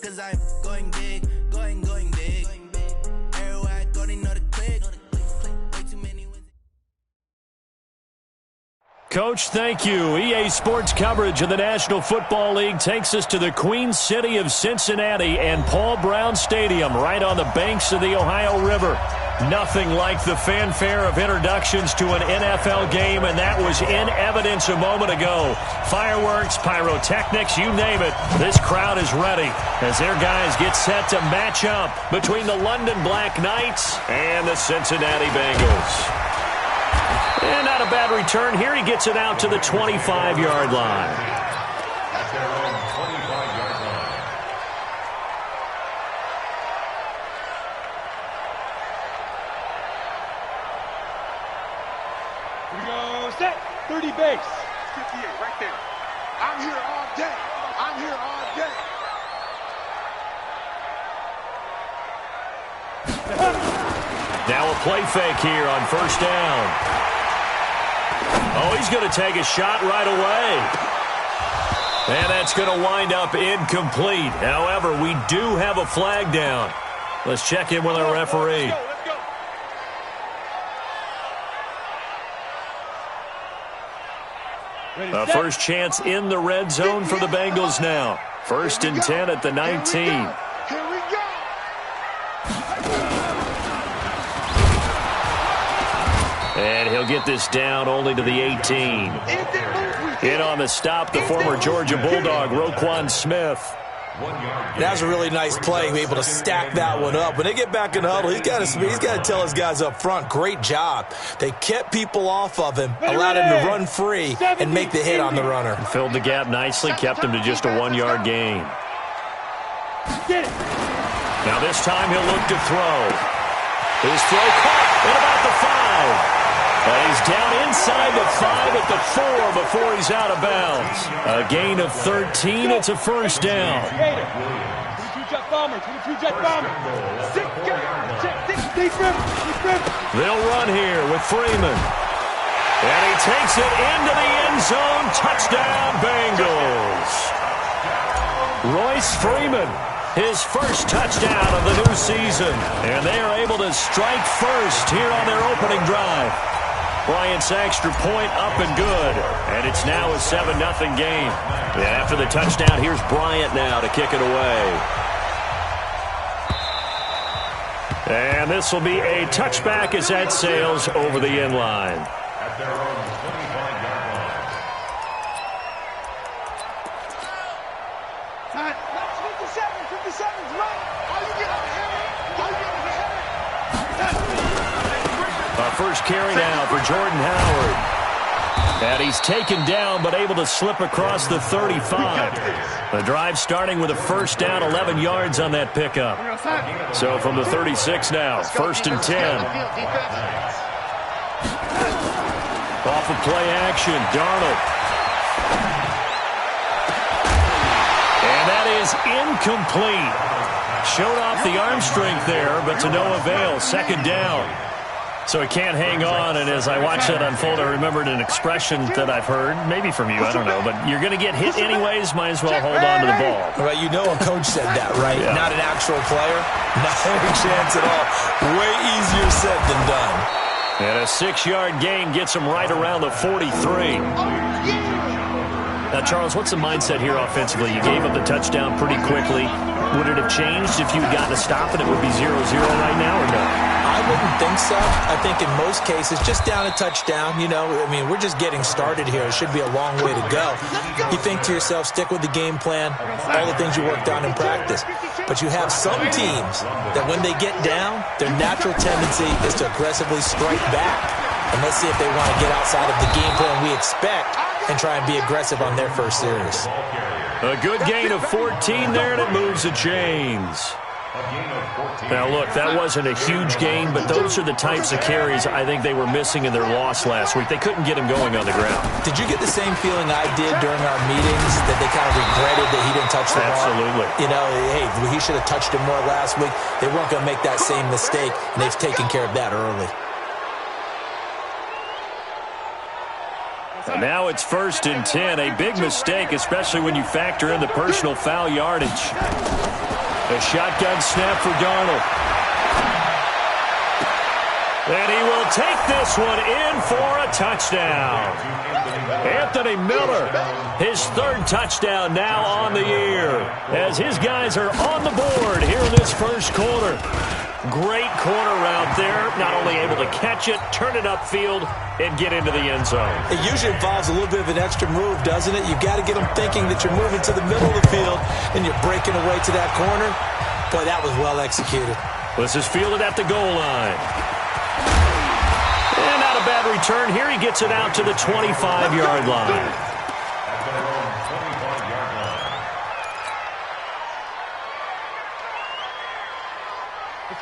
cause I'm going big, going big. Everywhere I go, they know the click. Way too many wins. Coach, thank you. EA Sports coverage of the National Football League takes us to the Queen City of Cincinnati and Paul Brown Stadium right on the banks of the Ohio River. Nothing like the fanfare of introductions to an NFL game, and that was in evidence a moment ago. Fireworks, pyrotechnics, you name it. This crowd is ready as their guys get set to match up between the London Black Knights and the Cincinnati Bengals. And not a bad return here. He gets it out to the 25-yard line. Here we go, set, 30 base. 58, right there. I'm here all day. I'm here all day. Now a play fake here on first down. Oh, he's going to take a shot right away. And that's going to wind up incomplete. However, we do have a flag down. Let's check in with our referee. A first chance in the red zone for the Bengals now. First and 10 at the 19. Here we go. And he'll get this down only to the 18. In on the stop, the former Georgia Bulldog, Roquan Smith. That was a really nice play, be able to stack that one up. When they get back in the huddle, he's got to tell his guys up front, great job. They kept people off of him, allowed him to run free, and make the hit on the runner. Filled the gap nicely, kept him to just a 1-yard gain. Now this time he'll look to throw. His throw caught at about the 5. And he's down inside the 5 at the 4 before he's out of bounds. A gain of 13. It's a first down. 22-jet bomber, 22-jet bomber. They'll run here with Freeman. And he takes it into the end zone. Touchdown, Bengals. Royce Freeman, his first touchdown of the new season. And they are able to strike first here on their opening drive. Bryant's extra point up and good. And it's now a 7-0 game. And after the touchdown, here's Bryant now to kick it away. And this will be a touchback as that sails over the end line. At their own 25-yard line. Time. 57's right. How you get out of here? How you get out of here? First carry now for Jordan Howard. And he's taken down but able to slip across the 35. The drive starting with a first down, 11 yards on that pickup. So from the 36 now, first and 10. Off of play action, Darnold. And that is incomplete. Showed off the arm strength there, but to no avail. Second down. So he can't hang on, and as I watched that unfold, I remembered an expression that I've heard, maybe from you, I don't know, but you're going to get hit anyways, might as well hold on to the ball. Right, you know a coach said that, right? Yeah. Not an actual player. Not any chance at all. Way easier said than done. And a 6-yard gain gets him right around the 43. Now, Charles, what's the mindset here offensively? You gave up the touchdown pretty quickly. Would it have changed if you had gotten a stop and it would be 0-0 right now or no? I wouldn't think so. I think in most cases, just down a touchdown, you know, I mean, we're just getting started here. It should be a long way to go. You think to yourself, stick with the game plan, all the things you worked on in practice. But you have some teams that when they get down, their natural tendency is to aggressively strike back. And let's see if they want to get outside of the game plan we expect and try and be aggressive on their first series. A good gain of 14 there, and it moves the chains. Now, look, that wasn't a huge gain, but those are the types of carries I think they were missing in their loss last week. They couldn't get him going on the ground. Did you get the same feeling I did during our meetings, that they kind of regretted that he didn't touch the ball? Absolutely. You know, hey, he should have touched him more last week. They weren't going to make that same mistake, and they've taken care of that early. And now it's first and 10, a big mistake, especially when you factor in the personal foul yardage. A shotgun snap for Darnold. And he will take this one in for a touchdown. Anthony Miller, his third touchdown now on the year, as his guys are on the board here in this first quarter. Great corner route there, not only able to catch it, turn it upfield, and get into the end zone. It usually involves a little bit of an extra move, doesn't it? You've got to get them thinking that you're moving to the middle of the field, and you're breaking away to that corner. Boy, that was well executed. This is fielded at the goal line. And not a bad return here. He gets it out to the 25-yard line.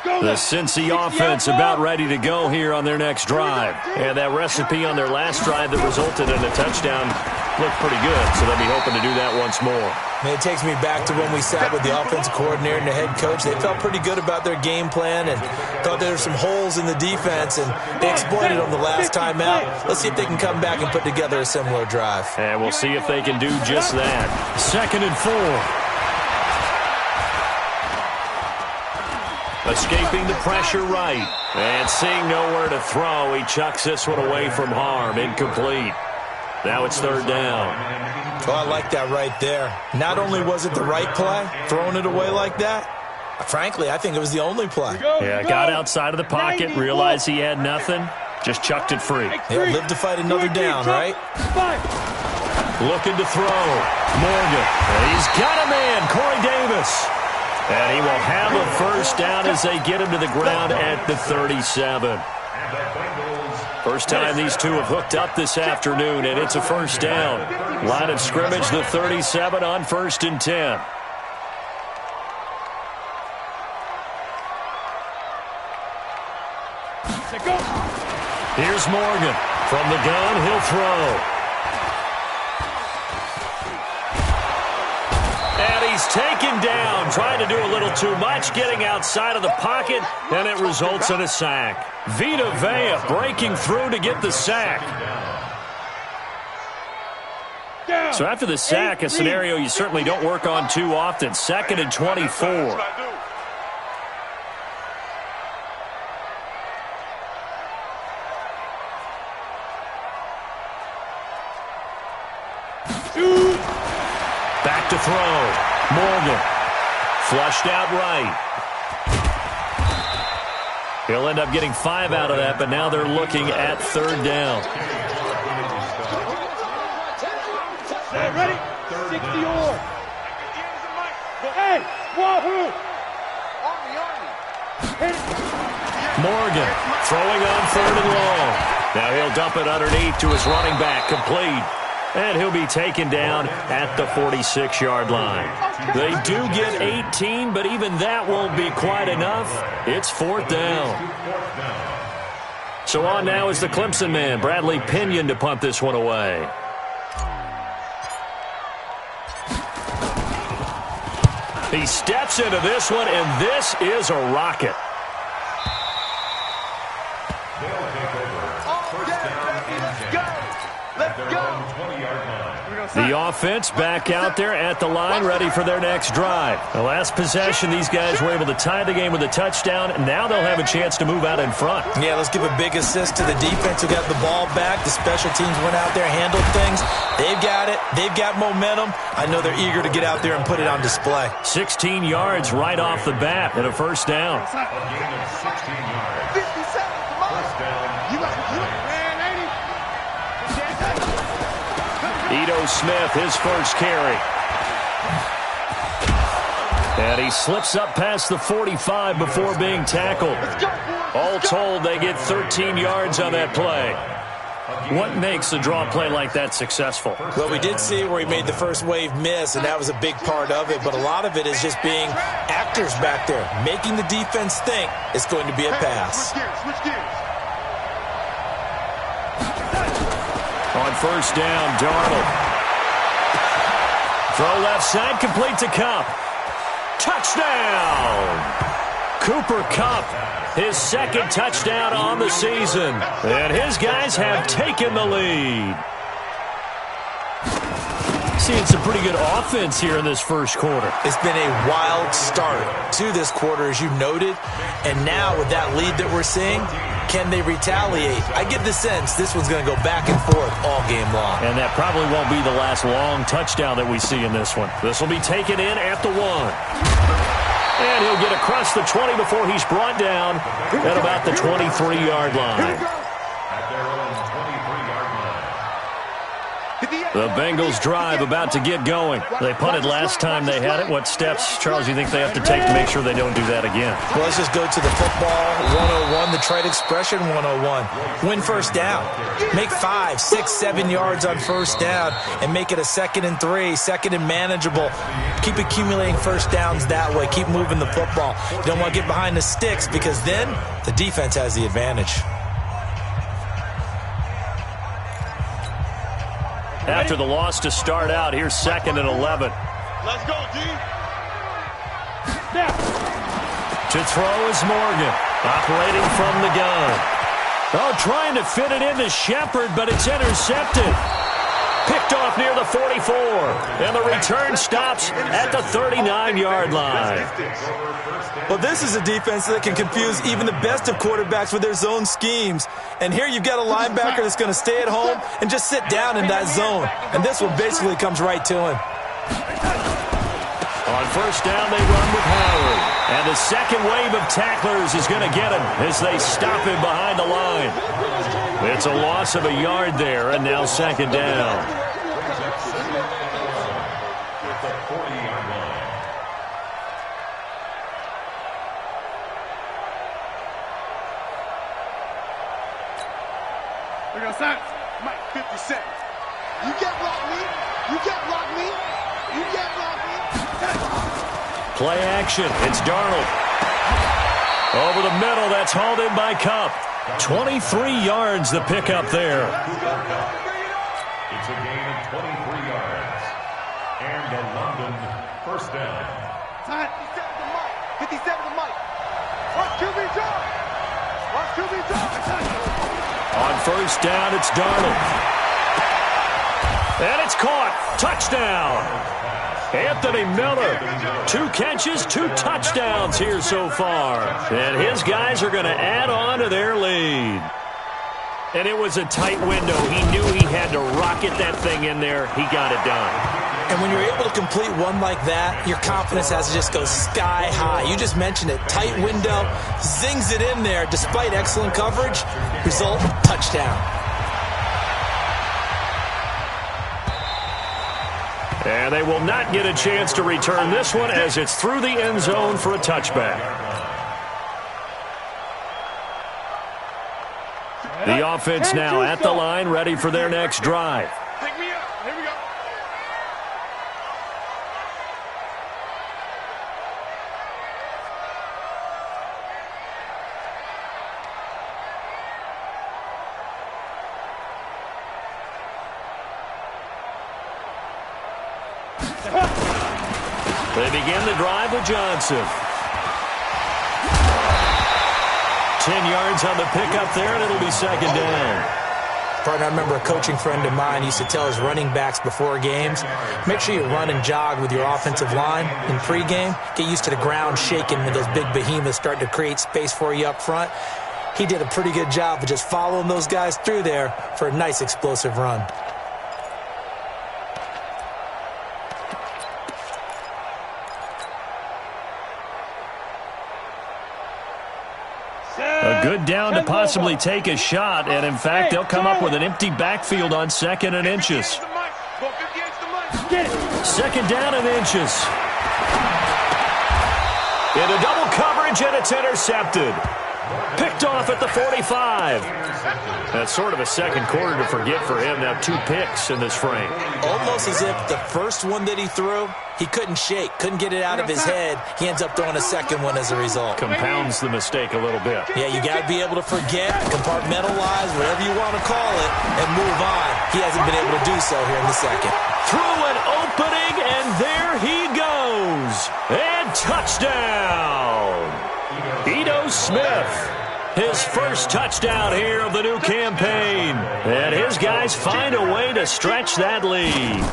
The Cincy offense about ready to go here on their next drive. And that recipe on their last drive that resulted in a touchdown looked pretty good, so they'll be hoping to do that once more. Man, it takes me back to when we sat with the offensive coordinator and the head coach. They felt pretty good about their game plan and thought there were some holes in the defense, and they exploited them the last time out. Let's see if they can come back and put together a similar drive. And we'll see if they can do just that. 2nd and 4. Escaping the pressure right. And seeing nowhere to throw, he chucks this one away from harm. Incomplete. Now it's 3rd down. Oh, I like that right there. Not only was it the right play, throwing it away like that, frankly, I think it was the only play. Yeah, got outside of the pocket, realized he had nothing, just chucked it free. Yeah, live to fight another down, right? Looking to throw. Morgan. And he's got a man, Corey Davis. And he will have a first down as they get him to the ground at the 37. First time these two have hooked up this afternoon, and it's a first down. Line of scrimmage, the 37 on 1st and 10. Here's Morgan. From the gun, he'll throw. And he's taken down, trying to do a little too much, getting outside of the pocket, and it results in a sack. Vita Vea breaking through to get the sack. So after the sack, a scenario you certainly don't work on too often. 2nd and 24. Back to throw. Morgan. Flushed out right. He'll end up getting 5 out of that, but now they're looking at 3rd down. Ready? 60 or. Hey, wahoo! Morgan throwing on 3rd and long. Now he'll dump it underneath to his running back, complete. And he'll be taken down at the 46-yard line. They do get 18, but even that won't be quite enough. It's 4th down. So on now is the Clemson man, Bradley Pinion, to punt this one away. He steps into this one, and this is a rocket. The offense back out there at the line, ready for their next drive. The last possession, these guys were able to tie the game with a touchdown. Now they'll have a chance to move out in front. Yeah, let's give a big assist to the defense who got the ball back. The special teams went out there, handled things. They've got it. They've got momentum. I know they're eager to get out there and put it on display. 16 yards right off the bat and a first down. 57, come on. You got to do it, man, Ito Smith, his first carry. And he slips up past the 45 before being tackled. All told, they get 13 yards on that play. What makes a draw play like that successful? Well, we did see where he made the first wave miss, and that was a big part of it. But a lot of it is just being actors back there, making the defense think it's going to be a pass. Switch gears. On first down, Darnold. Throw left side, complete to Kupp. Touchdown! Cooper Kupp, his 2nd touchdown on the season. And his guys have taken the lead. seeing some pretty good offense here in this first quarter. It's been a wild start to this quarter, as you noted. And now with that lead that we're seeing, can they retaliate? I get the sense this one's going to go back and forth all game long. And that probably won't be the last long touchdown that we see in this one. This will be taken in at the 1. And he'll get across the 20 before he's brought down at about the 23-yard line. The Bengals drive about to get going. They punted last time they had it. What steps, Charles, you think they have to take to make sure they don't do that again? Well, let's just go to the football 101, the trite expression 101. Win first down. Make 5, 6, 7 yards on first down and make it a 2nd and 3, 2nd and manageable. Keep accumulating first downs that way. Keep moving the football. You don't want to get behind the sticks because then the defense has the advantage. After the loss to start out, here's 2nd and 11. Let's go, D. To throw is Morgan, operating from the gun. Oh, trying to fit it into Shepard, but it's intercepted. Picked off near the 44, and the return stops at the 39-yard line. Well, this is a defense that can confuse even the best of quarterbacks with their zone schemes. And here you've got a linebacker that's going to stay at home and just sit down in that zone. And this one basically comes right to him. On first down, they run with Howard. And the second wave of tacklers is going to get him as they stop him behind the line. It's a loss of a yard there, and now 2nd down. We got signs. Mike, 50 seconds. You can't block me. You can't block me. You can't block me. Play action. It's Darnold. Over the middle. That's hauled in by Cup. 23 yards the pickup there. It's a gain of 23 yards. And the London first down. 57 to Mike. 57 to Mike. Watch QB draw. Watch QB draw. On first down, it's Darnold. And it's caught. Touchdown. Anthony Miller. 2 catches, 2 touchdowns here so far. And his guys are going to add on to their lead. And it was a tight window. He knew he had to rocket that thing in there. He got it done. And when you're able to complete one like that, your confidence has to just go sky high. You just mentioned it. Tight window, zings it in there despite excellent coverage. Result, touchdown. And they will not get a chance to return this one as it's through the end zone for a touchback. The offense now at the line, ready for their next drive. Pick me up. Here we go. They begin the drive with Johnson. 10 yards on the pickup there, and it'll be 2nd down. Partner, I remember a coaching friend of mine used to tell his running backs before games, make sure you run and jog with your offensive line in pregame. Get used to the ground shaking when those big behemoths start to create space for you up front. He did a pretty good job of just following those guys through there for a nice explosive run. A good down to possibly take a shot, and in fact, they'll come up with an empty backfield on 2nd and inches. 2nd down and inches. Into double coverage, and it's intercepted. Picked off at the 45. That's sort of a second quarter to forget for him. Now 2 picks in this frame. Almost as if the first one that he threw, he couldn't shake, couldn't get it out of his head. He ends up throwing a second one as a result. Compounds the mistake a little bit. Yeah, you got to be able to forget, compartmentalize, whatever you want to call it, and move on. He hasn't been able to do so here in the second. Through an opening, and there he goes. And touchdown. Ito Smith. His first touchdown here of the new campaign. And his guys find a way to stretch that lead.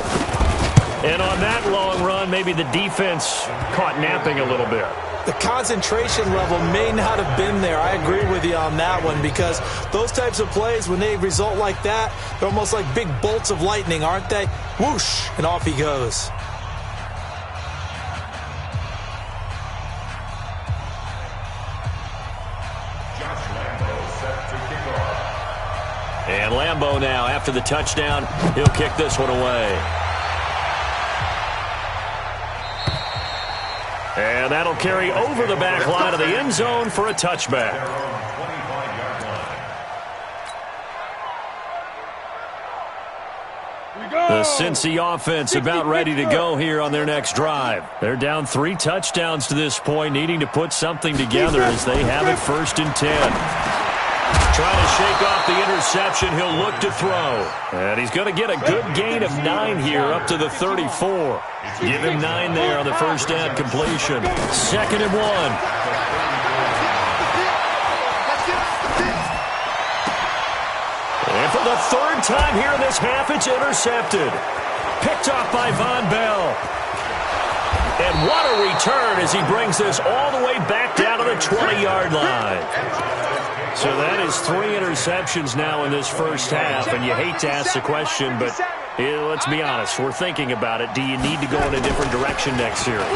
And on that long run, maybe the defense caught napping a little bit. The concentration level may not have been there. I agree with you on that one, because those types of plays, when they result like that, they're almost like big bolts of lightning, aren't they? Whoosh, and off he goes. And Lambeau now, after the touchdown, he'll kick this one away. And that'll carry over the back line of the end zone for a touchback. The Cincy offense about ready to go here on their next drive. They're down 3 touchdowns to this point, needing to put something together as they have it 1st and 10. Trying to shake off the interception, he'll look to throw. And he's going to get a good gain of 9 here, up to the 34. Give him 9 there on the first down completion. 2nd and 1. And for the 3rd time here in this half, it's intercepted. Picked off by Von Bell. And what a return as he brings this all the way back down to the 20-yard line. So that is 3 interceptions now in this first half, and you hate to ask the question, but let's be honest, we're thinking about it. Do you need to go in a different direction next series?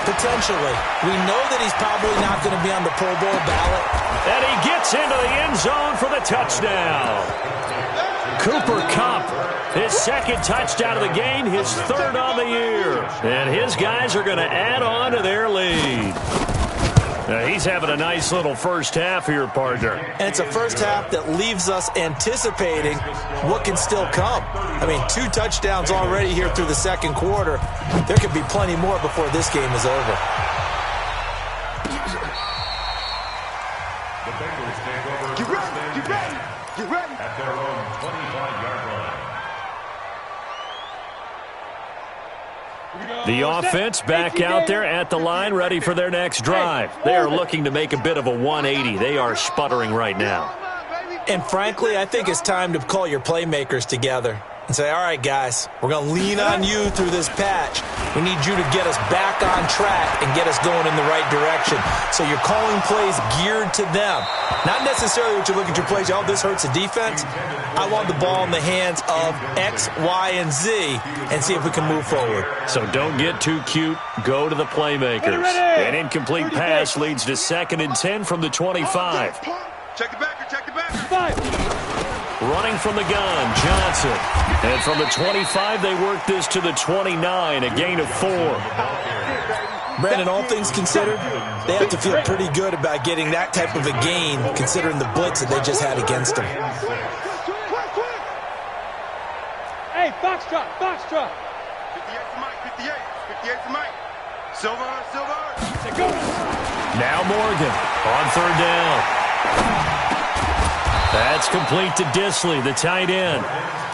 Potentially. We know that he's probably not going to be on the Pro Bowl ballot. And he gets into the end zone for the touchdown. Cooper Kupp, his 2nd touchdown of the game, his 3rd on the year. And his guys are going to add on to their lead. He's having a nice little first half here, partner. And it's a first half that leaves us anticipating what can still come. I mean, 2 touchdowns already here through the 2nd quarter. There could be plenty more before this game is over. The Bengals take over. Get ready. At their own 25-yard line. The offense back out there at the line, ready for their next drive. They are looking to make a bit of a 180. They are sputtering right now. And frankly, I think it's time to call your playmakers together and say, all right, guys, we're going to lean on you through this patch. We need you to get us back on track and get us going in the right direction. So you're calling plays geared to them. Not necessarily what you look at your plays, oh, this hurts the defense. I want the ball in the hands of X, Y, and Z and see if we can move forward. So don't get too cute. Go to the playmakers. An incomplete pass leads to 2nd and 10 from the 25. Check the backer. Running from the gun, Johnson. And from the 25, they work this to the 29, a gain of 4. Brandon, all things considered, they have to feel pretty good about getting that type of a gain, considering the blitz that they just had against them. Hey, Foxtrot. 58 for Mike, 58 for Mike. Silver. Now Morgan on 3rd down. That's complete to Disley, the tight end.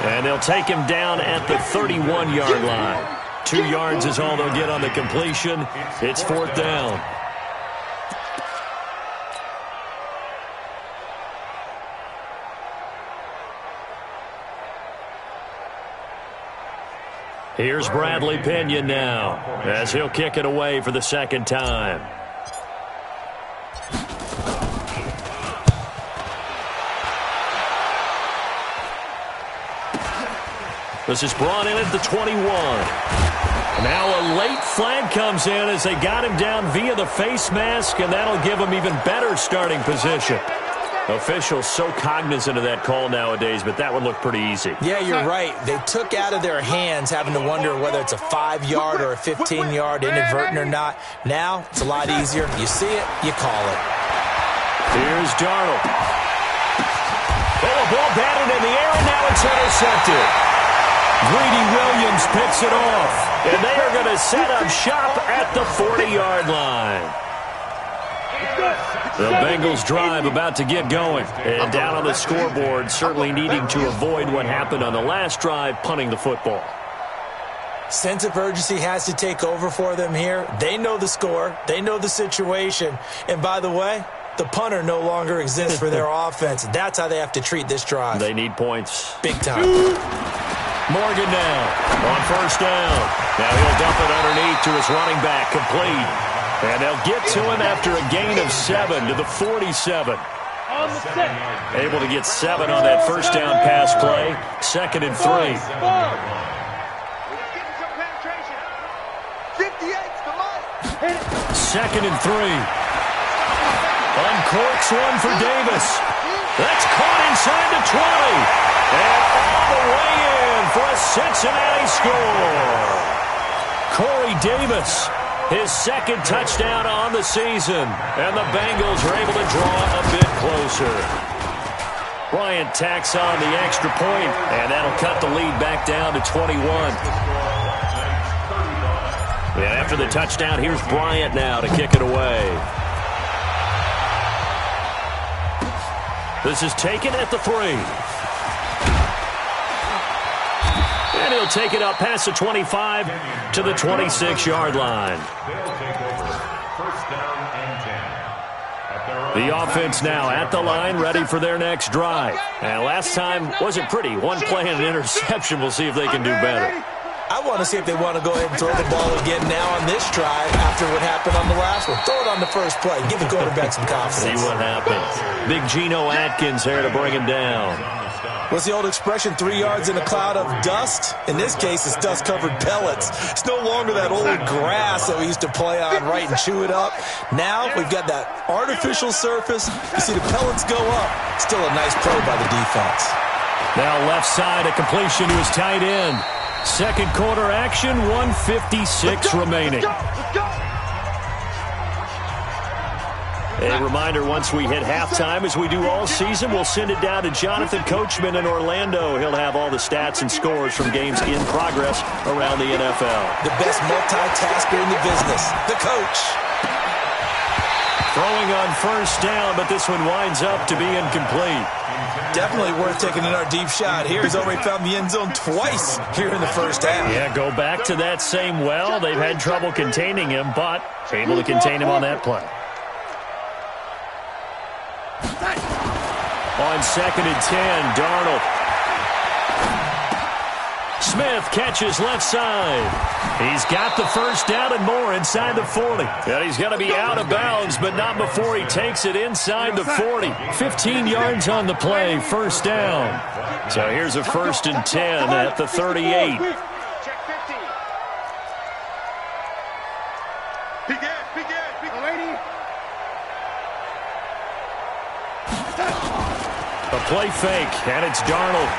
And they'll take him down at the 31-yard line. 2 yards is all they'll get on the completion. It's 4th down. Here's Bradley Pinion now, as he'll kick it away for the 2nd time. This is brought in at the 21. Now a late flag comes in as they got him down via the face mask, and that'll give him even better starting position. Officials so cognizant of that call nowadays, but that would look pretty easy. Yeah, you're right. They took out of their hands having to wonder whether it's a 5-yard or a 15-yard inadvertent or not. Now it's a lot easier. You see it, you call it. Here's Darnold. Oh, a ball batted in the air, and now it's intercepted. Greedy Williams picks it off, and they are going to set up shop at the 40-yard line. The Bengals drive about to get going, and down on the scoreboard, certainly needing to avoid what happened on the last drive, punting the football. Sense of urgency has to take over for them here. They know the score. They know the situation. And by the way, the punter no longer exists for their offense. That's how they have to treat this drive. They need points. Big time. Morgan now on first down. Now he'll dump it underneath to his running back, complete. And they'll get to him after a gain of 7 to the 47. Able to get 7 on that first down pass play. 2nd and 3. Second and 3. Uncorks one for Davis. That's caught inside the 20. And all the way in for a Cincinnati score. Corey Davis, his 2nd touchdown on the season. And the Bengals are able to draw a bit closer. Bryant tacks on the extra point, and that'll cut the lead back down to 21. And after the touchdown, here's Bryant now to kick it away. This is taken at the 3. And he'll take it up past the 25 to the 26-yard line. The offense now at the line, ready for their next drive. And last time wasn't pretty. One play and an interception. We'll see if they can do better. I want to see if they want to go ahead and throw the ball again now on this drive after what happened on the last one. Throw it on the first play. Give the quarterback some confidence. See what happens. Big Geno Atkins there to bring him down. What's the old expression, 3 yards in a cloud of dust? In this case, it's dust-covered pellets. It's no longer that old grass that we used to play on, right, and chew it up. Now we've got that artificial surface. You see the pellets go up. Still a nice play by the defense. Now left side, a completion to his tight end. Second quarter action, 1:56 remaining. A reminder, once we hit halftime, as we do all season, we'll send it down to Jonathan Coachman in Orlando. He'll have all the stats and scores from games in progress around the NFL. The best multitasker in the business, the coach. Throwing on first down, but this one winds up to be incomplete. Definitely worth taking in our deep shot here. He's already found the end zone twice here in the first half. Yeah, go back to that same well. They've had trouble containing him, but able to contain him on that play. On 2nd and 10, Darnold. Smith catches left side. He's got the first down and more inside the 40. And he's going to be out of bounds, but not before he takes it inside the 40. 15 yards on the play, first down. So here's a 1st and 10 at the 38. A play fake, and it's Darnold.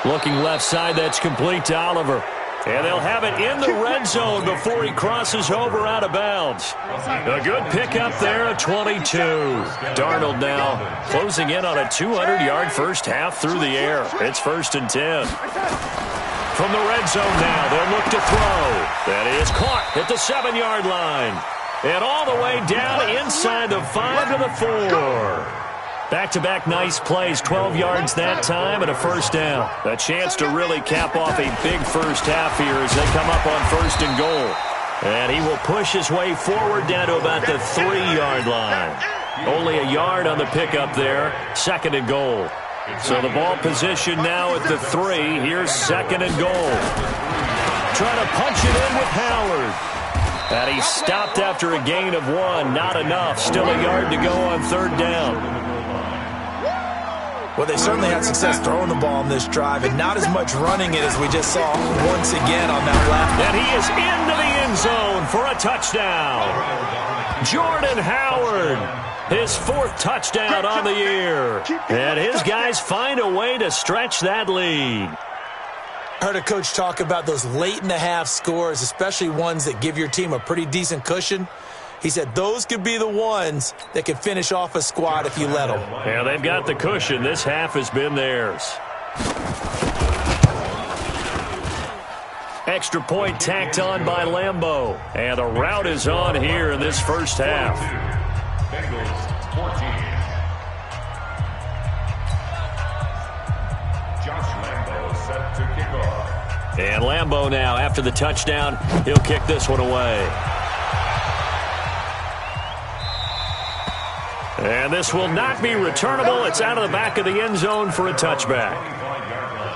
Looking left side, that's complete to Oliver. And they'll have it in the red zone before he crosses over out of bounds. A good pickup there at 22. Darnold now closing in on a 200-yard first half through the air. It's 1st and 10. From the red zone now, they'll look to throw. That is caught at the 7-yard line. And all the way down inside the 5 to the 4. Back-to-back nice plays, 12 yards that time and a first down. A chance to really cap off a big first half here as they come up on 1st and goal. And he will push his way forward down to about the 3-yard line. Only a yard on the pickup there, 2nd and goal. So the ball position now at the 3. Here's 2nd and goal. Trying to punch it in with Howard. And he stopped after a gain of 1. Not enough. Still a yard to go on 3rd down. Well, they certainly had success throwing the ball on this drive, and not as much running it as we just saw once again on that left. And he is into the end zone for a touchdown. Jordan Howard, his 4th touchdown on the year. And his guys find a way to stretch that lead. I heard a coach talk about those late-in-the-half scores, especially ones that give your team a pretty decent cushion. He said those could be the ones that could finish off a squad if you let them. Yeah, they've got the cushion. This half has been theirs. Extra point tacked on by Lambeau. And the route is on here in this first half. Bengals 14. Josh Lambeau set to kick off. And Lambeau now, after the touchdown, he'll kick this one away. And this will not be returnable. It's out of the back of the end zone for a touchback.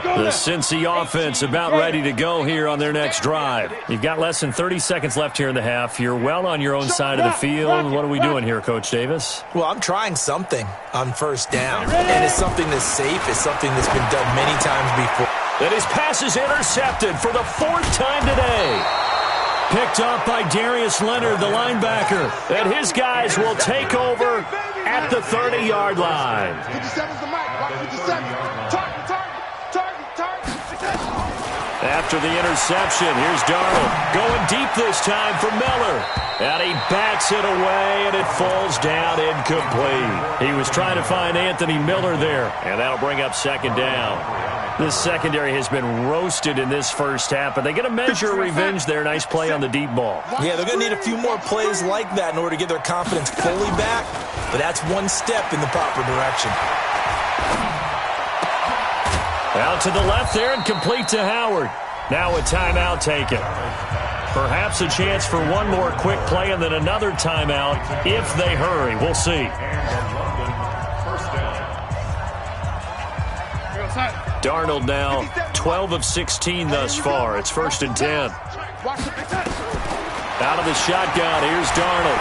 The Cincy offense about ready to go here on their next drive. You've got less than 30 seconds left here in the half. You're well on your own side of the field. What are we doing here, Coach Davis? Well, I'm trying something on first down. And it's something that's safe. It's something that's been done many times before. And his pass is intercepted for the 4th time today. Picked off by Darius Leonard, the linebacker. And his guys will take over at the 30-yard line. 57's the mic. Watch 57. Target. After the interception, here's Darnold. Going deep this time for Miller. And he bats it away, and it falls down incomplete. He was trying to find Anthony Miller there, and that'll bring up 2nd down. This secondary has been roasted in this first half, but they get a measure of revenge there. Nice play on the deep ball. Yeah, they're going to need a few more plays like that in order to get their confidence fully back, but that's one step in the proper direction. Out to the left there and complete to Howard. Now a timeout taken. Perhaps a chance for one more quick play and then another timeout if they hurry. We'll see. Darnold now 12 of 16 thus far. It's 1st and 10. Out of the shotgun, here's Darnold.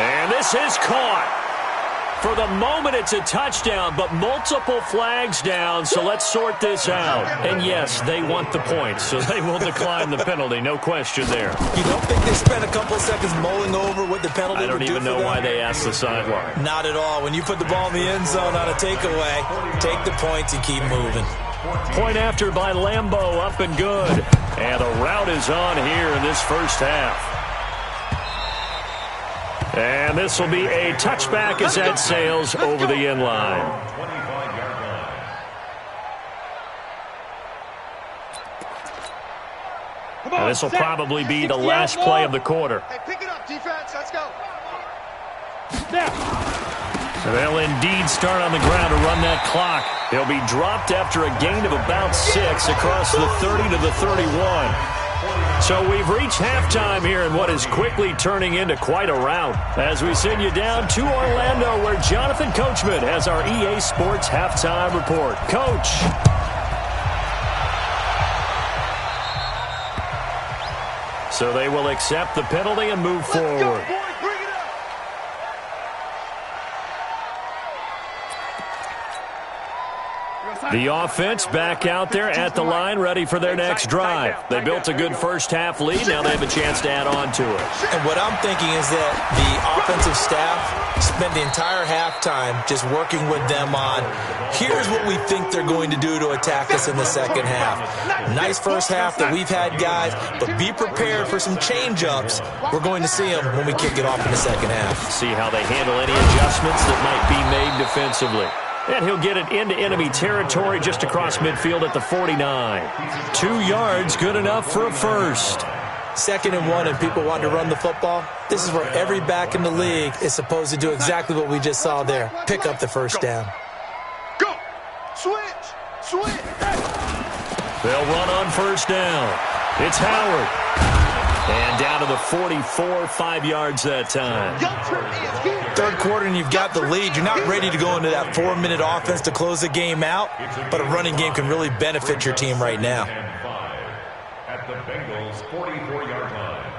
And this is caught. For the moment, it's a touchdown, but multiple flags down, so let's sort this out. And yes, they want the points, so they will decline the penalty, no question there. You don't think they spent a couple of seconds mulling over what the penalty I don't even know why they asked the sideline. Not at all. When you put the ball in the end zone on a takeaway, take the points and keep moving. Point after by Lambeau, up and good. And the route is on here in this first half. And this will be a touchback as that sails over the end line. And this will probably be the last play of the quarter. Hey, pick it up, defense. Let's go. They'll indeed start on the ground to run that clock. He'll be dropped after a gain of about 6 across the 30 to the 31. So we've reached halftime here in what is quickly turning into quite a rout. As we send you down to Orlando, where Jonathan Coachman has our EA Sports Halftime Report. Coach. So they will accept the penalty and move forward. The offense back out there at the line, ready for their next drive. They built a good first half lead. Now they have a chance to add on to it. And what I'm thinking is that the offensive staff spent the entire halftime just working with them on, here's what we think they're going to do to attack us in the second half. Nice first half that we've had, guys, but be prepared for some change-ups. We're going to see them when we kick it off in the second half. See how they handle any adjustments that might be made defensively. And he'll get it into enemy territory just across midfield at the 49. 2 yards, good enough for a first. 2nd and 1, and people want to run the football. This is where every back in the league is supposed to do exactly what we just saw there. Pick up the first down. Go. Switch. They'll run on first down. It's Howard. And down to the 44, 5 yards that time. Third quarter and you've got the lead. You're not ready to go into that 4-minute offense to close the game out, but a running game can really benefit your team right now. At the Bengals' 44-yard line.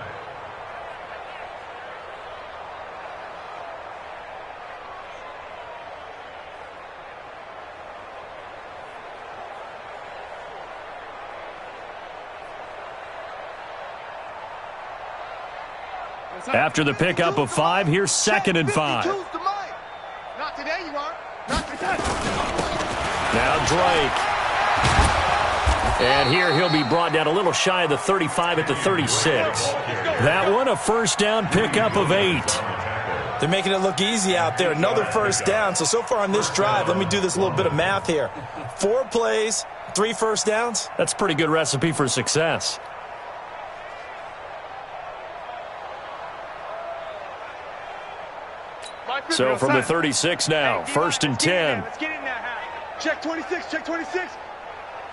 After the pickup of 5, here's 2nd and 5. Not today, you are. Not today. Now Drake. And here he'll be brought down a little shy of the 35 at the 36. That one, a first down pickup of 8. They're making it look easy out there. Another first down. So far on this drive, let me do this little bit of math here. 4 plays, 3 first downs. That's a pretty good recipe for success. So from the 36 now, 1st and 10. Let's get in there, Harry. Check 26, check 26.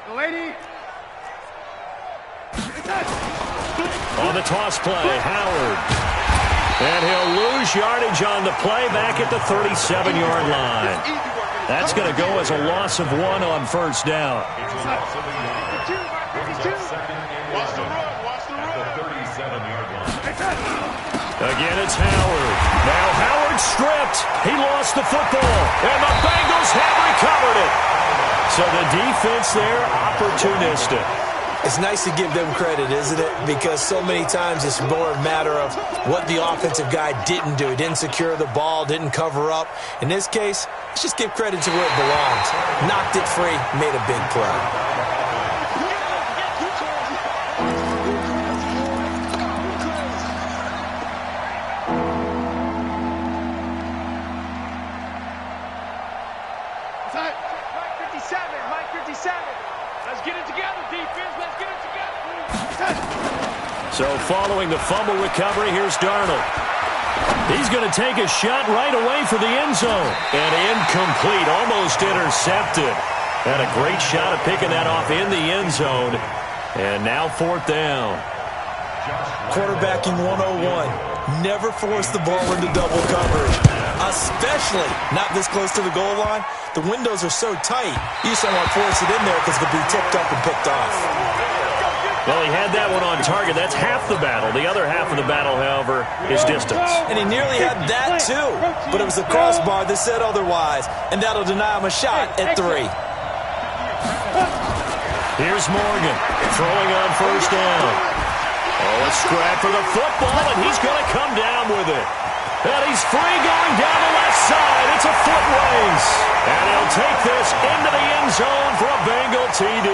The lady. On the toss play, Howard. And he'll lose yardage on the play back at the 37-yard line. That's going to go as a loss of 1 on first down. It's a loss of a yard. Second and 11 at the 37-yard line. Again, it's Howard. Now Howard stripped. He lost the football, and the Bengals have recovered it. So the defense there, opportunistic. It's nice to give them credit, isn't it? Because so many times it's more a matter of what the offensive guy didn't do. He didn't secure the ball, didn't cover up. In this case, let's just give credit to where it belongs. Knocked it free, made a big play. Mike 57. Let's get it together, defense. Let's get it together. So following the fumble recovery, here's Darnold. He's going to take a shot right away for the end zone. And incomplete, almost intercepted. Had a great shot of picking that off in the end zone. And now 4th down. Quarterbacking 101. Never force the ball into double coverage, especially not this close to the goal line. The windows are so tight, you just don't want to force it in there because it could be tipped up and picked off. Well, he had that one on target. That's half the battle. The other half of the battle, however, is distance. And he nearly had that too, but it was the crossbar that said otherwise, and that'll deny him a shot at 3. Here's Morgan throwing on first down. Oh, a scrap for the football, and he's going to come down with it. And he's free going down the left side. It's a foot race. And he'll take this into the end zone for a Bengal TD.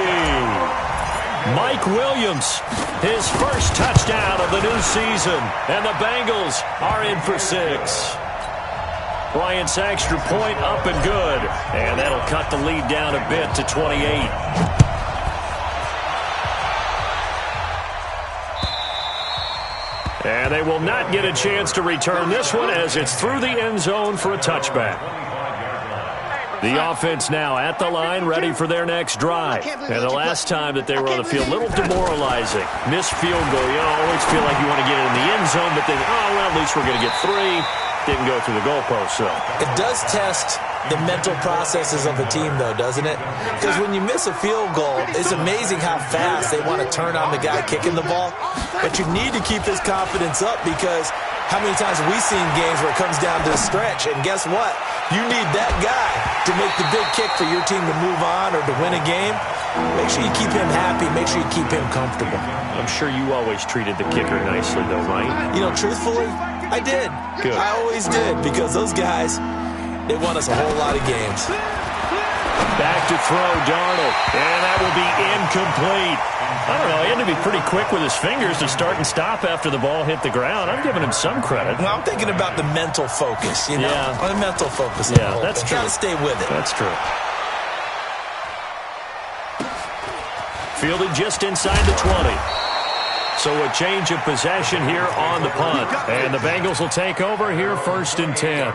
Mike Williams, his first touchdown of the new season. And the Bengals are in for 6. Bryant's extra point up and good. And that'll cut the lead down a bit to 28. And they will not get a chance to return this one as it's through the end zone for a touchback. The offense now at the line, ready for their next drive. And the last time that they were on the field, a little demoralizing. Missed field goal. You always feel like you want to get it in the end zone, but then, oh, well, at least we're going to get 3. Didn't go through the goalpost, so. It does test the mental processes of a team, though, doesn't it? Because when you miss a field goal, it's amazing how fast they want to turn on the guy kicking the ball. But you need to keep his confidence up because how many times have we seen games where it comes down to a stretch? And guess what? You need that guy to make the big kick for your team to move on or to win a game. Make sure you keep him happy. Make sure you keep him comfortable. I'm sure you always treated the kicker nicely, though, right? You know, truthfully, I did. Good. I always did because those guys, they won us a whole lot of games. Back to throw, Darnold. And that will be incomplete. I don't know. He had to be pretty quick with his fingers to start and stop after the ball hit the ground. I'm giving him some credit. Well, I'm thinking about the mental focus, you know? Yeah. The mental focus. Yeah, that's true. Got to stay with it. That's true. Fielded just inside the 20. So a change of possession here on the punt. And the Bengals will take over here 1st and 10.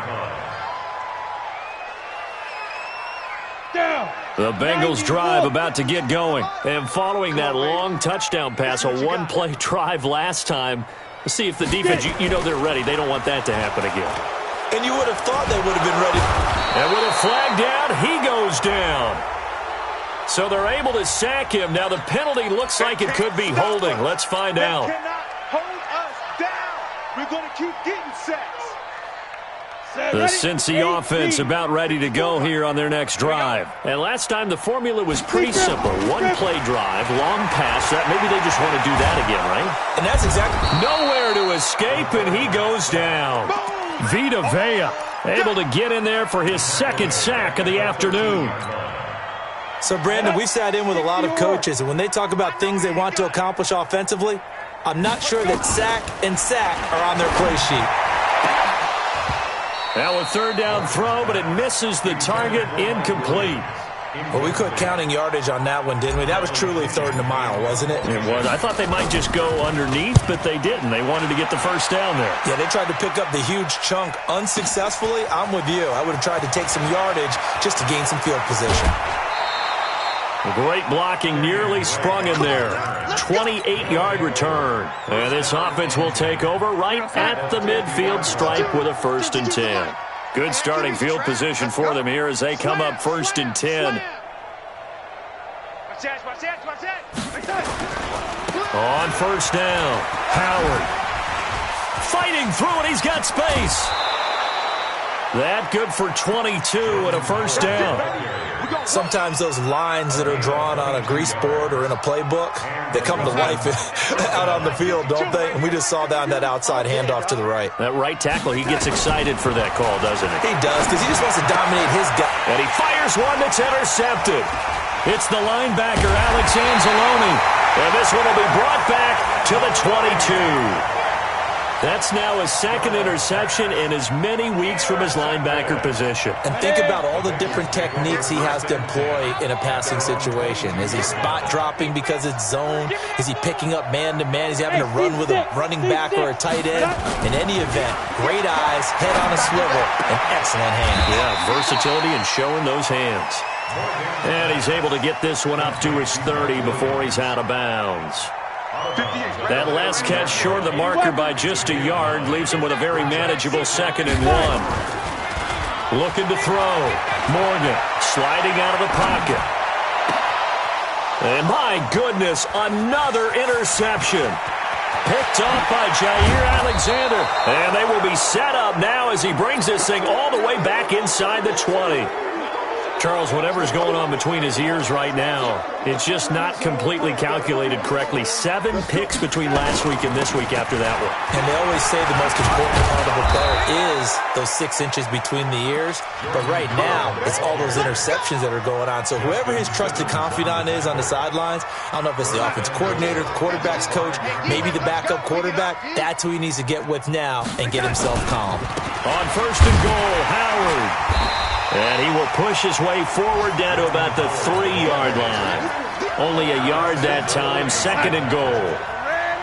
The Bengals drive about to get going. And following that long touchdown pass, a one-play drive last time, let's see if the defense, you know they're ready. They don't want that to happen again. And you would have thought they would have been ready. And with a flag down, he goes down. So they're able to sack him. Now the penalty looks like it could be holding. Let's find out. They cannot hold us down. We're going to keep getting sacks. The Cincy offense about ready to go here on their next drive. And last time the formula was pretty simple. One-play drive, long pass. That maybe they just want to do that again, right? And that's exactly. Nowhere to escape, and he goes down. Vita Vea able to get in there for his 2nd sack of the afternoon. So, Brandon, we sat in with a lot of coaches, and when they talk about things they want to accomplish offensively, I'm not sure that sack and sack are on their play sheet. Now a 3rd down throw, but it misses the target, incomplete. Well, we quit counting yardage on that one, didn't we? That was truly 3rd and a mile, wasn't it? It was. I thought they might just go underneath, but they didn't. They wanted to get the 1st down there. Yeah, they tried to pick up the huge chunk unsuccessfully. I'm with you. I would have tried to take some yardage just to gain some field position. Great blocking, nearly sprung him there. 28-yard return. And this offense will take over right at the midfield stripe with a 1st and 10. Good starting field position for them here as they come up 1st and 10. On 1st down, Howard. Fighting through it, he's got space. That good for 22 and a 1st down. Sometimes those lines that are drawn on a grease board or in a playbook, they come to life out on the field, don't they? And we just saw that on that outside handoff to the right. That right tackle, he gets excited for that call, doesn't he? He does, because he just wants to dominate his guy. And he fires one that's intercepted. It's the linebacker, Alex Anzalone. And this one will be brought back to the 22. That's now his 2nd interception in as many weeks from his linebacker position. And think about all the different techniques he has to employ in a passing situation. Is he spot dropping because it's zone? Is he picking up man-to-man? Is he having to run with a running back or a tight end? In any event, great eyes, head on a swivel, and excellent hands. Yeah, versatility and showing those hands. And he's able to get this one up to his 30 before he's out of bounds. That last catch short of the marker by just a yard leaves him with a very manageable 2nd and 1. Looking to throw. Morgan sliding out of the pocket. And my goodness, another interception. Picked off by Jair Alexander. And they will be set up now as he brings this thing all the way back inside the 20. Charles, whatever's going on between his ears right now, it's just not completely calculated correctly. 7 picks between last week and this week after that one. And they always say the most important part of a player is those 6 inches between the ears. But right now, it's all those interceptions that are going on. So whoever his trusted confidant is on the sidelines, I don't know if it's the offensive coordinator, the quarterback's coach, maybe the backup quarterback, that's who he needs to get with now and get himself calm. On 1st and goal, Howard. And he will push his way forward down to about the 3-yard line. Only a yard that time, 2nd and goal.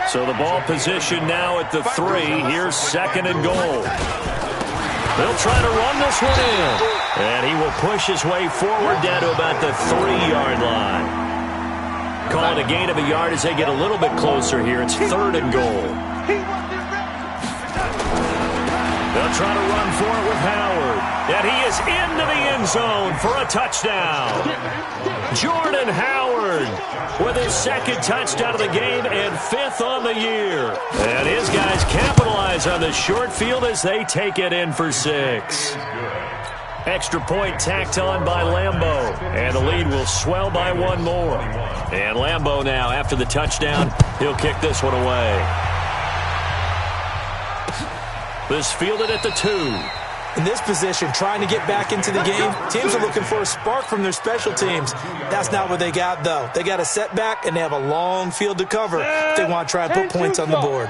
So the ball position now at the 3. Here's 2nd and goal. They'll try to run this one in. And he will push his way forward down to about the 3-yard line. Call it a gain of a yard as they get a little bit closer here. It's 3rd and goal. They'll try to run for it with Howard. And he is into the end zone for a touchdown. Jordan Howard with his 2nd touchdown of the game and 5th on the year. And his guys capitalize on the short field as they take it in for 6. Extra point tacked on by Lambeau. And the lead will swell by 1 more. And Lambeau now, after the touchdown, he'll kick this one away. This fielded at the 2. In this position, trying to get back into the game, teams are looking for a spark from their special teams. That's not what they got, though. They got a setback, and they have a long field to cover if they want to try and put points on the board.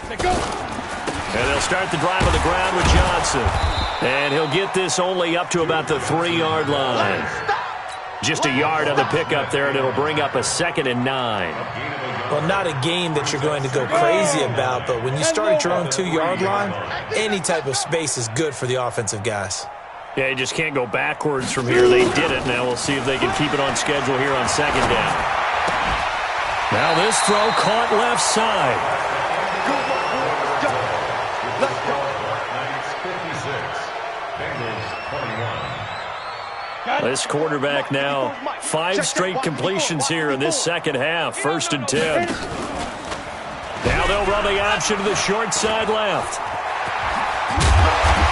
And they'll start the drive on the ground with Johnson. And he'll get this only up to about the 3-yard line. Just a yard on the pickup there, and it'll bring up a 2nd and 9. Well, not a game that you're going to go crazy about, but when you start at your own 2-yard line, any type of space is good for the offensive guys. Yeah, you just can't go backwards from here. They did it. Now we'll see if they can keep it on schedule here on 2nd down. Now this throw caught left side. This quarterback now 5 straight completions here in this 2nd half. 1st and 10. Now they'll run the option to the short side left.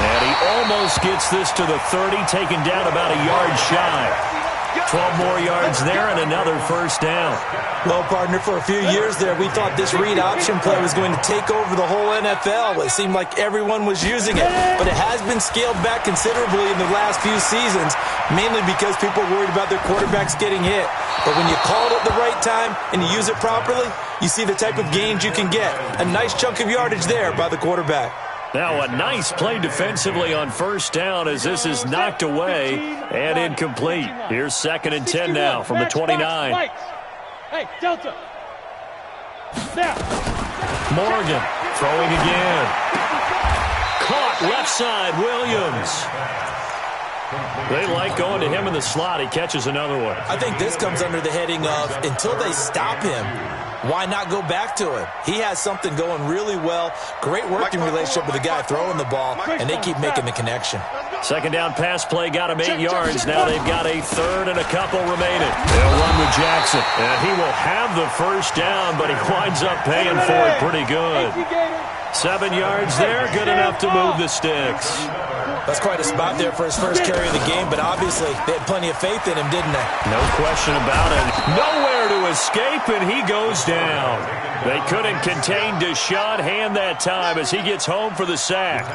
And he almost gets this to the 30, taken down about a yard shy. 12 more yards there and another 1st down. Well, partner, for a few years there, we thought this read option play was going to take over the whole NFL. It seemed like everyone was using it, but it has been scaled back considerably in the last few seasons, mainly because people are worried about their quarterbacks getting hit. But when you call it at the right time and you use it properly, you see the type of gains you can get. A nice chunk of yardage there by the quarterback. Now a nice play defensively on 1st down as this is knocked away and incomplete. Here's 2nd and 10 now from the 29. Hey, Delta. Snap. Morgan throwing again. Caught left side, Williams. They like going to him in the slot. He catches another one. I think this comes under the heading of until they stop him, why not go back to him? He has something going really well. Great working relationship with the guy throwing the ball, and they keep making the connection. Second down pass play got him 8 yards. Now they've got a third and a couple remaining. They'll run with Jackson, and he will have the first down, but he winds up paying for it pretty good. 7 yards there, good enough to move the sticks. That's quite a spot there for his first carry of the game, but obviously they had plenty of faith in him, didn't they? No question about it. Nowhere to escape, and he goes down. They couldn't contain Deshaun Hand that time as he gets home for the sack.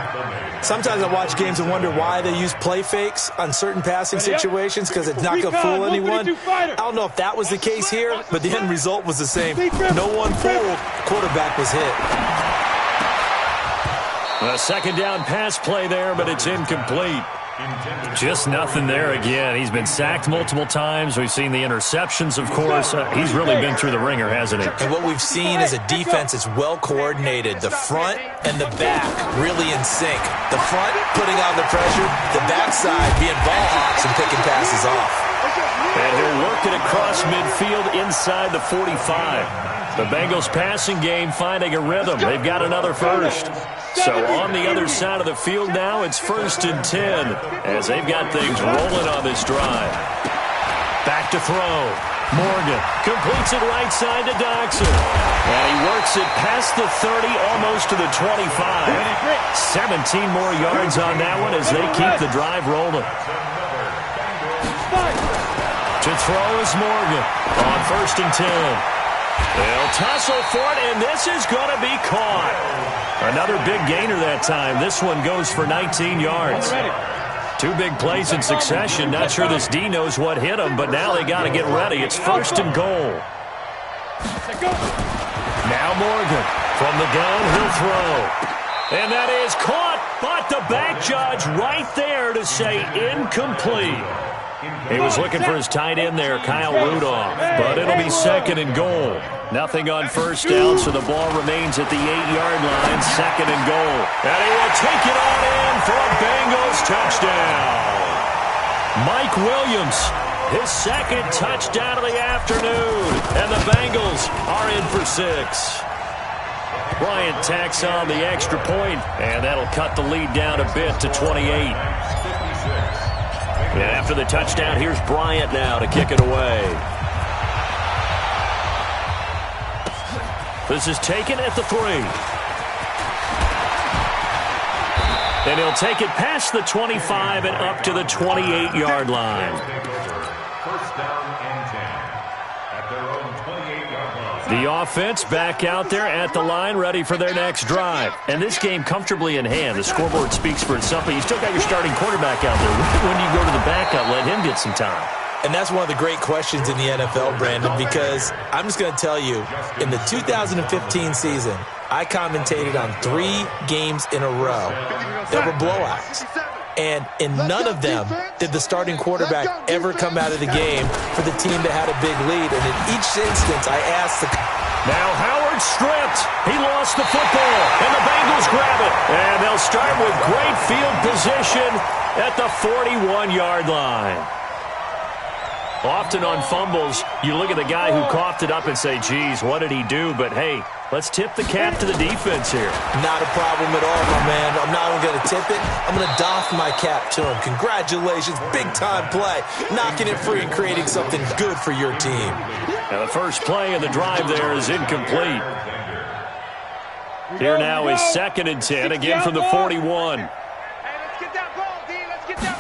Sometimes I watch games and wonder why they use play fakes on certain passing situations because it's not going to fool anyone. I don't know if that was the case here, but the end result was the same. No one fooled. Quarterback was hit. A second down pass play there, but it's incomplete. Just nothing there again. He's been sacked multiple times. We've seen the interceptions, of course. He's really been through the ringer, hasn't he? And what we've seen is a defense that's well coordinated. The front and the back really in sync. The front putting on the pressure, the backside being ball hawks and picking passes off. And he'll work it across midfield inside the 45. The Bengals passing game finding a rhythm. They've got another first. So on the other side of the field now, it's 1st and 10 as they've got things rolling on this drive. Back to throw. Morgan completes it right side to Doxson. And he works it past the 30, almost to the 25. 17 more yards on that one as they keep the drive rolling. To throw is Morgan on 1st and 10. They'll tussle for it, and this is going to be caught. Another big gainer that time. This one goes for 19 yards. 2 big plays in succession. Not sure this D knows what hit him, but now they got to get ready. It's 1st and goal. Now Morgan from the gun. He'll throw. And that is caught, but the back judge right there to say incomplete. He was looking for his tight end there, Kyle Rudolph, but it'll be 2nd and goal. Nothing on 1st down, so the ball remains at the 8-yard line, 2nd and goal. And he will take it on in for a Bengals touchdown. Mike Williams, his 2nd touchdown of the afternoon, and the Bengals are in for 6. Bryant tacks on the extra point, and that'll cut the lead down a bit to 28. And after the touchdown, here's Bryant now to kick it away. This is taken at the 3. And he'll take it past the 25 and up to the 28-yard line. 1st down and 10 at their own 28-yard line. The offense back out there at the line, ready for their next drive. And this game comfortably in hand. The scoreboard speaks for itself, but you still got your starting quarterback out there. When do you go to the backup? Let him get some time. And that's one of the great questions in the NFL, Brandon, because I'm just going to tell you, in the 2015 season, I commentated on 3 games in a row that were blowouts. And in none of them did the starting quarterback ever come out of the game for the team that had a big lead. And in each instance, I asked the... Now Howard stripped. He lost the football, and the Bengals grab it. And they'll start with great field position at the 41-yard line. Often on fumbles, you look at the guy who coughed it up and say, geez, what did he do? But, hey, let's tip the cap to the defense here. Not a problem at all, my man. I'm not even going to tip it. I'm going to doff my cap to him. Congratulations. Big-time play. Knocking it free and creating something good for your team. Now, the first play of the drive there is incomplete. Here now is 2nd and 10, again from the 41.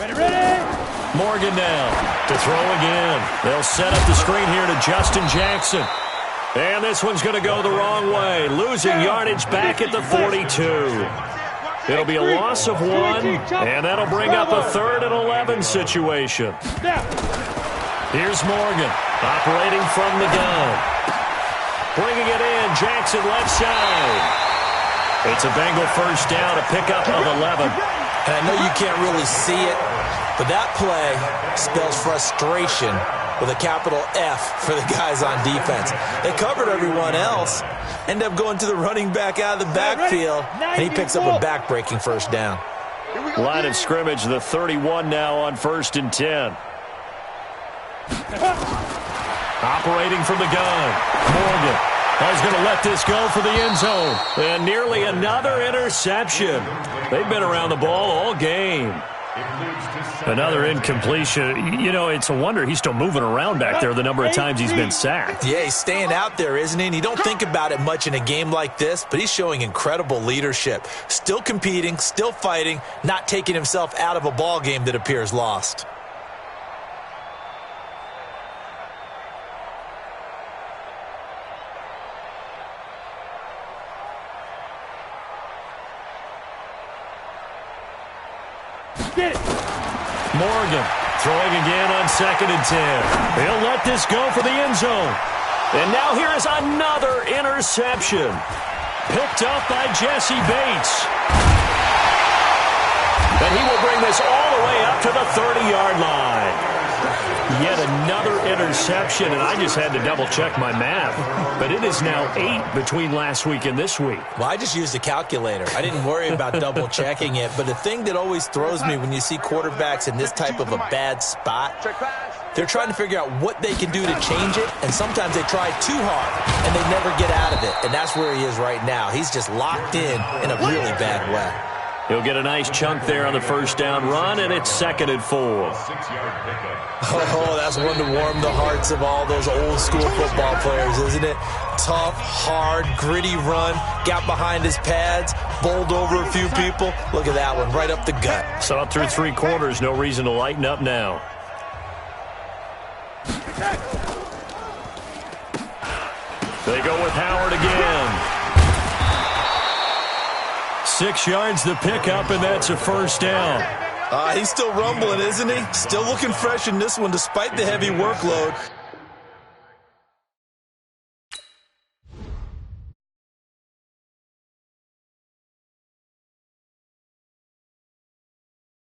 Ready? Morgan now to throw again. They'll set up the screen here to Justin Jackson. And this one's going to go the wrong way. Losing yardage back at the 42. It'll be a loss of 1, and that'll bring up a 3rd and 11 situation. Here's Morgan operating from the gun. Bringing it in, Jackson left side. It's a Bengal first down, a pickup of 11. And I know you can't really see it, but that play spells frustration with a capital F for the guys on defense. They covered everyone else, end up going to the running back out of the backfield, and he picks up a back-breaking first down. Line of scrimmage, the 31 now on 1st and 10. Operating from the gun. Morgan is going to let this go for the end zone. And nearly another interception. They've been around the ball all game. Another incompletion. You know, it's a wonder he's still moving around back there the number of times he's been sacked. Yeah, he's staying out there, isn't he? And you don't think about it much in a game like this, but he's showing incredible leadership. Still competing, still fighting, not taking himself out of a ball game that appears lost. Morgan throwing again on 2nd and 10. He'll let this go for the end zone. And now here is another interception. Picked up by Jesse Bates. And he will bring this all the way up to the 30-yard line. Yet another interception, and I just had to double-check my math. But it is now 8 between last week and this week. Well, I just used a calculator. I didn't worry about double-checking it. But the thing that always throws me when you see quarterbacks in this type of a bad spot, they're trying to figure out what they can do to change it, and sometimes they try too hard, and they never get out of it. And that's where he is right now. He's just locked in a really bad way. He'll get a nice chunk there on the first down run, and it's 2nd and 4. Oh, that's one to warm the hearts of all those old-school football players, isn't it? Tough, hard, gritty run, got behind his pads, bowled over a few people. Look at that one, right up the gut. Saw it through 3 quarters, no reason to lighten up now. They go with Howard again. 6 yards the pickup, and that's a first down. He's still rumbling, isn't he? Still looking fresh in this one despite the heavy workload.